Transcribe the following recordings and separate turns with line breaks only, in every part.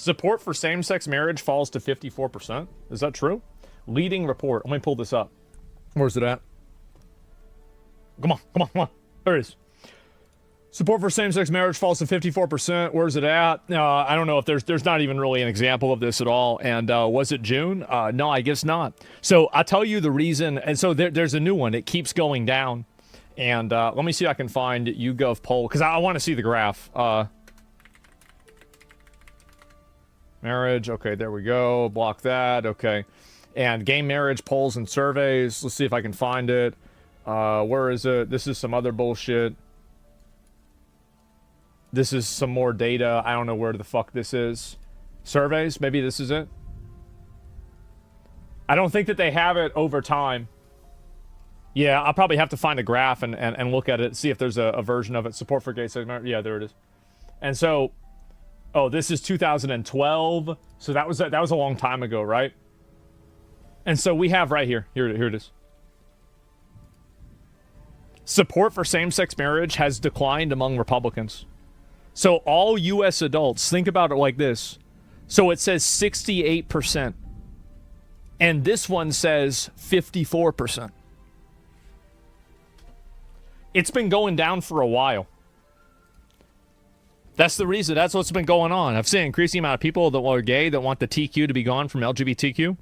Support for same-sex marriage falls to 54%. Is that true? Leading report. Let me pull this up. Where's it at? Come on. There it is. Support for same-sex marriage falls to 54%. Where's it at? I don't know if there's not even really an example of this at all. And was it June? No, I guess not. So I'll tell you the reason. And so there's a new one. It keeps going down. And let me see if I can find YouGov poll, because I want to see the graph. Marriage. Okay, there we go. Block that. Okay. And gay marriage polls and surveys. Let's see if I can find it. Where is it? This is some other bullshit. This is some more data. I don't know where the fuck this is. Surveys? Maybe this is it? I don't think that they have it over time. Yeah, I'll probably have to find a graph and look at it, see if there's a version of it. Support for gay sex marriage. Yeah, there it is. And so, oh, this is 2012. So that was a long time ago, right? And so we have right here. Here it is. Support for same-sex marriage has declined among Republicans. So all U.S. adults, think about it like this. So it says 68%. And this one says 54%. It's been going down for a while. That's the reason. That's what's been going on. I've seen an increasing amount of people that are gay that want the TQ to be gone from LGBTQ.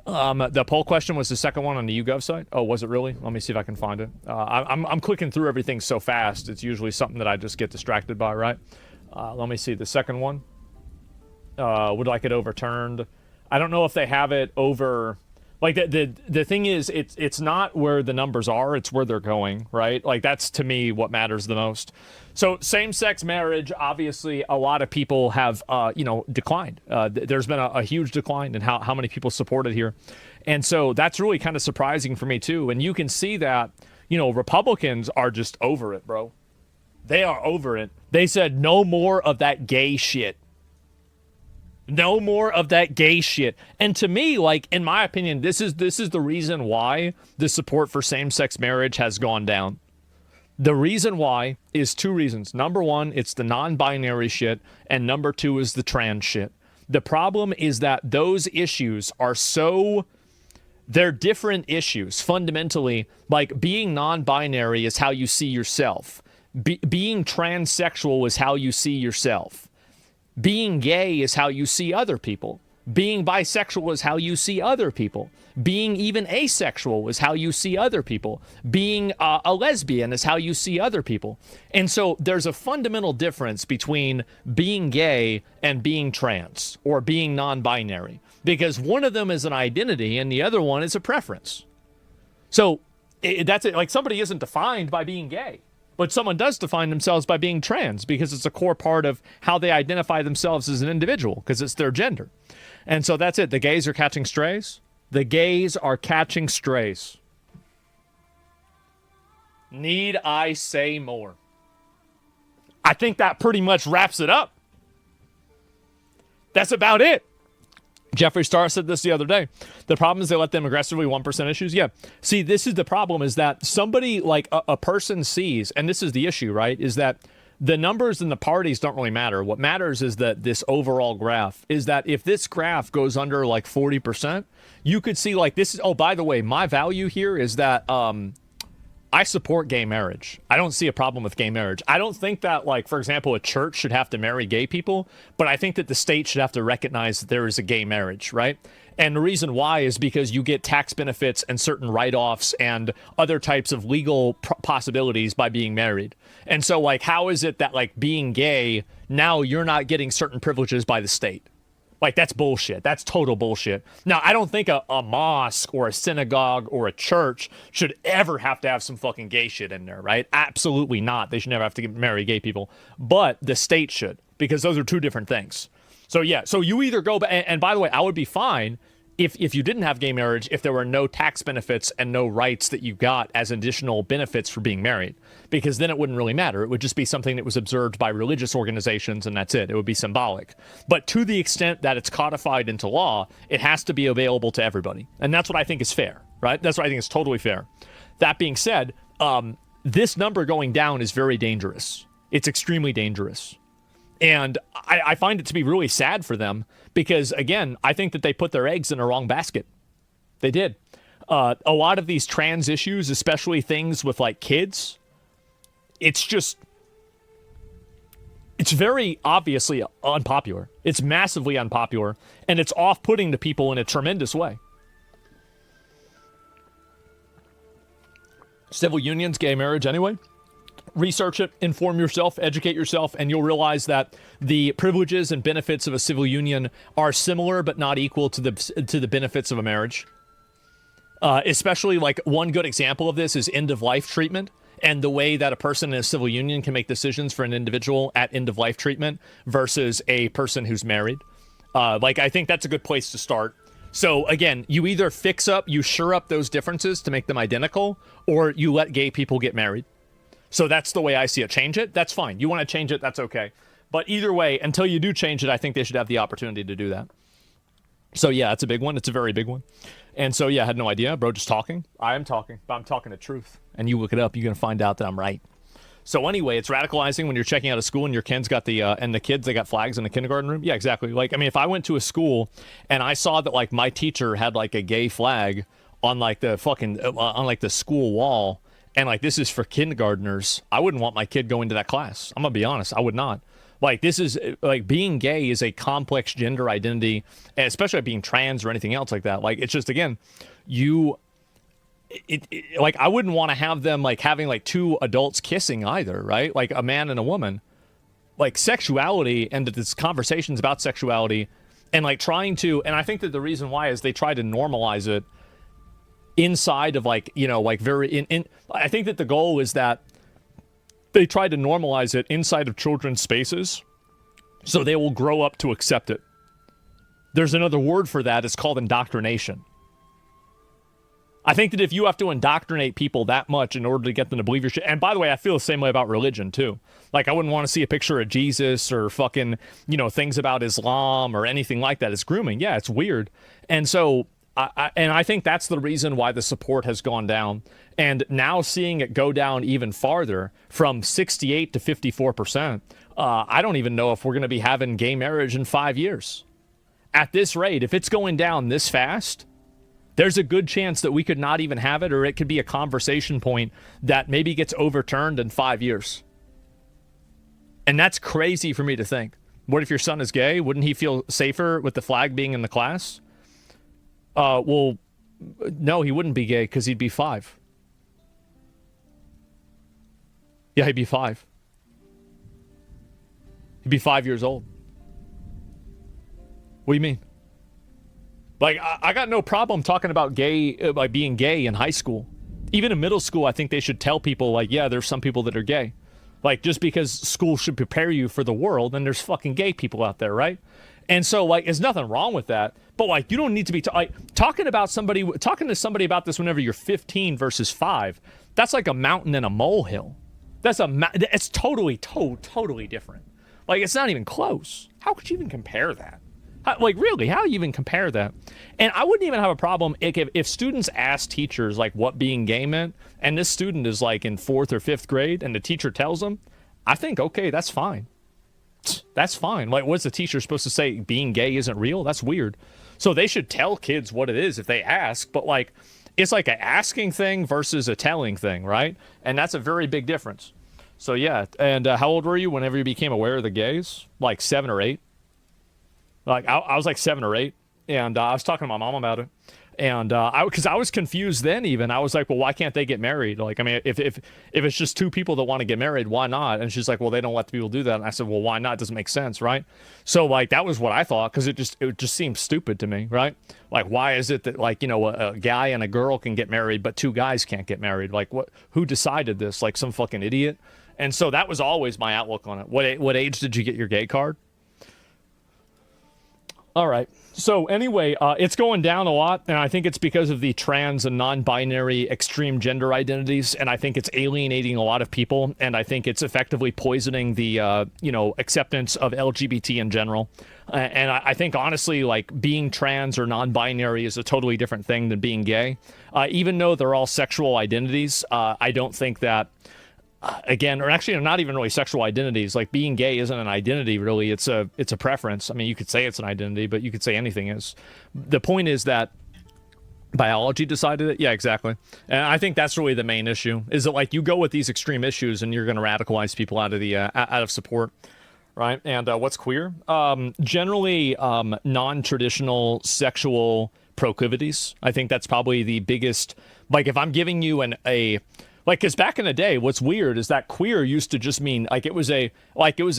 The poll question was the second one on the YouGov site. Oh, was it really? Let me see if I can find it. I'm clicking through everything so fast. It's usually something that I just get distracted by, right? Let me see. The second one. Would like it overturned. I don't know if they have it over... Like, the thing is, it's not where the numbers are, it's where they're going, right? Like, that's, to me, what matters the most. So, same-sex marriage, obviously, a lot of people have, declined. There's been a huge decline in how many people support it here. And so, that's really kind of surprising for me, too. And you can see that, Republicans are just over it, bro. They are over it. They said, no more of that gay shit. No more of that gay shit. And to me, like, in my opinion, this is the reason why the support for same-sex marriage has gone down. The reason why is two reasons. Number one, it's the non-binary shit, and number two is the trans shit. The problem is that those issues are they're different issues. Fundamentally, like, being non-binary is how you see yourself. Being transsexual is how you see yourself. Being gay is how you see other people. Being bisexual is how you see other people. Being even asexual is how you see other people. Being a lesbian is how you see other people. And so there's a fundamental difference between being gay and being trans or being non-binary, because one of them is an identity and the other one is a preference. So that's it. Like, somebody isn't defined by being gay. But someone does define themselves by being trans because it's a core part of how they identify themselves as an individual, because it's their gender. And so that's it. The gays are catching strays. The gays are catching strays. Need I say more? I think that pretty much wraps it up. That's about it. Jeffree Star said this the other day. The problem is they let them aggressively 1% issues. Yeah. See, this is the problem, is that somebody, like a person sees, and this is the issue, right, is that the numbers in the parties don't really matter. What matters is that this overall graph is that if this graph goes under like 40%, you could see like this is, oh, by the way, my value here is that I support gay marriage. I don't see a problem with gay marriage. I don't think that, like, for example, a church should have to marry gay people, but I think that the state should have to recognize that there is a gay marriage, right? And the reason why is because you get tax benefits and certain write-offs and other types of legal possibilities by being married. And so, like, how is it that, like, being gay, now you're not getting certain privileges by the state? Like, that's bullshit. That's total bullshit. Now, I don't think a mosque or a synagogue or a church should ever have to have some fucking gay shit in there, right? Absolutely not. They should never have to marry gay people. But the state should, because those are two different things. So, yeah. So you either go... And by the way, I would be fine if you didn't have gay marriage, if there were no tax benefits and no rights that you got as additional benefits for being married, because then it wouldn't really matter. It would just be something that was observed by religious organizations, and that's it. It would be symbolic. But to the extent that it's codified into law, it has to be available to everybody. And that's what I think is fair, right? That's what I think is totally fair. That being said, this number going down is very dangerous. It's extremely dangerous. And I find it to be really sad for them because, again, I think that they put their eggs in the wrong basket. They did. A lot of these trans issues, especially things with like kids, it's very obviously unpopular. It's massively unpopular, and it's off-putting to people in a tremendous way. Civil unions, gay marriage anyway. Research it, inform yourself, educate yourself, and you'll realize that the privileges and benefits of a civil union are similar but not equal to the benefits of a marriage. Especially, like, one good example of this is end-of-life treatment and the way that a person in a civil union can make decisions for an individual at end-of-life treatment versus a person who's married. Like, I think that's a good place to start. So, again, you either you shore up those differences to make them identical, or you let gay people get married. So that's the way I see it. Change it, that's fine. You want to change it, that's okay. But either way, until you do change it, I think they should have the opportunity to do that. So yeah, it's a big one. It's a very big one. And so yeah, I had no idea. Bro, just talking. I am talking, but I'm talking the truth. And you look it up, you're going to find out that I'm right. So anyway, it's radicalizing when you're checking out a school and your kids got the kids, they got flags in the kindergarten room. Yeah, exactly. Like, I mean, if I went to a school and I saw that like my teacher had like a gay flag on like the fucking, on like the school wall, and like, this is for kindergartners, I wouldn't want my kid going to that class. I'm gonna be honest, I would not. Like, this is, like, being gay is a complex gender identity, and especially being trans or anything else like that. Like, it's just, again, like, I wouldn't want to have them, like, having, like, two adults kissing either, right? Like, a man and a woman. Like, sexuality and this conversations about sexuality and, like, trying to, and I think that the reason why is they try to normalize it inside of, like, you know, like, I think that the goal is that they try to normalize it inside of children's spaces so they will grow up to accept it. There's another word for that. It's called indoctrination. I think that if you have to indoctrinate people that much in order to get them to believe your shit, and by the way, I feel the same way about religion too. Like, I wouldn't want to see a picture of Jesus or fucking, you know, things about Islam or anything like that. It's grooming. Yeah, it's weird. And so, I think that's the reason why the support has gone down. And now seeing it go down even farther from 68 to 54%, I don't even know if we're going to be having gay marriage in 5 years. At this rate, if it's going down this fast, there's a good chance that we could not even have it, or it could be a conversation point that maybe gets overturned in 5 years. And that's crazy for me to think. What if your son is gay? Wouldn't he feel safer with the flag being in the class? Well, no, he wouldn't be gay because he'd be 5. Yeah, he'd be 5. He'd be 5 years old. What do you mean? Like, I got no problem talking about gay, like being gay in high school. Even in middle school, I think they should tell people, like, yeah, there's some people that are gay. Like, just because school should prepare you for the world, and there's fucking gay people out there, right? And so, like, there's nothing wrong with that. But, like, you don't need to be talking to somebody about this whenever you're 15 versus 5. That's like a mountain and a molehill. It's totally different. Like, it's not even close. How could you even compare that? Like, really, how do you even compare that? And I wouldn't even have a problem if students asked teachers, like, what being gay meant, and this student is, like, in 4th or 5th grade, and the teacher tells them, I think, okay, that's fine. That's fine. Like, what's the teacher supposed to say? Being gay isn't real? That's weird. So they should tell kids what it is if they ask, but, like, it's like an asking thing versus a telling thing, right? And that's a very big difference. So, yeah. And how old were you whenever you became aware of the gays? Like 7 or 8? Like, I was like 7 or 8, and I was talking to my mom about it. And because I was confused then even. I was like, well, why can't they get married? Like, I mean, if it's just two people that want to get married, why not? And she's like, well, they don't let the people do that. And I said, well, why not? It doesn't make sense, right? So, like, that was what I thought, because it just seemed stupid to me, right? Like, why is it that, like, you know, a guy and a girl can get married, but 2 guys can't get married? Like, who decided this? Like, some fucking idiot? And so that was always my outlook on it. What age did you get your gay card? All right. So anyway, it's going down a lot, and I think it's because of the trans and non-binary extreme gender identities, and I think it's alienating a lot of people, and I think it's effectively poisoning the, acceptance of LGBT in general. And I think, honestly, like, being trans or non-binary is a totally different thing than being gay. Even though they're all sexual identities, I don't think that... again, or actually not even really sexual identities. Like being gay isn't an identity really. It's a preference. I mean, you could say it's an identity, but you could say anything is. The point is that biology decided it. Yeah, exactly. And I think that's really the main issue, is that like you go with these extreme issues and you're going to radicalize people out of the out of support, right? And what's queer? Generally non-traditional sexual proclivities. I think that's probably the biggest. Like if I'm giving you like, because back in the day, what's weird is that queer used to just mean like it was a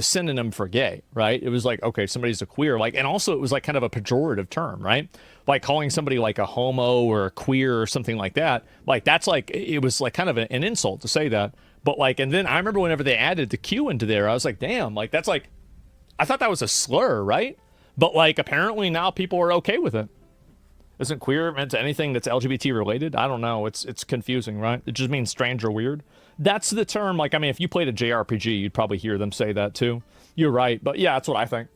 synonym for gay, right? It was like, okay, somebody's a queer, like, and also it was like kind of a pejorative term, right? Like calling somebody like a homo or a queer or something like that, like that's like, it was like kind of an insult to say that. But like, and then I remember whenever they added the Q into there, I was like, damn, like that's like, I thought that was a slur, right? But like apparently now people are okay with it. Isn't queer meant to anything that's LGBT related? I don't know. It's confusing, right? It just means strange or weird. That's the term. Like, I mean, if you played a JRPG, you'd probably hear them say that too. You're right. But yeah, that's what I think.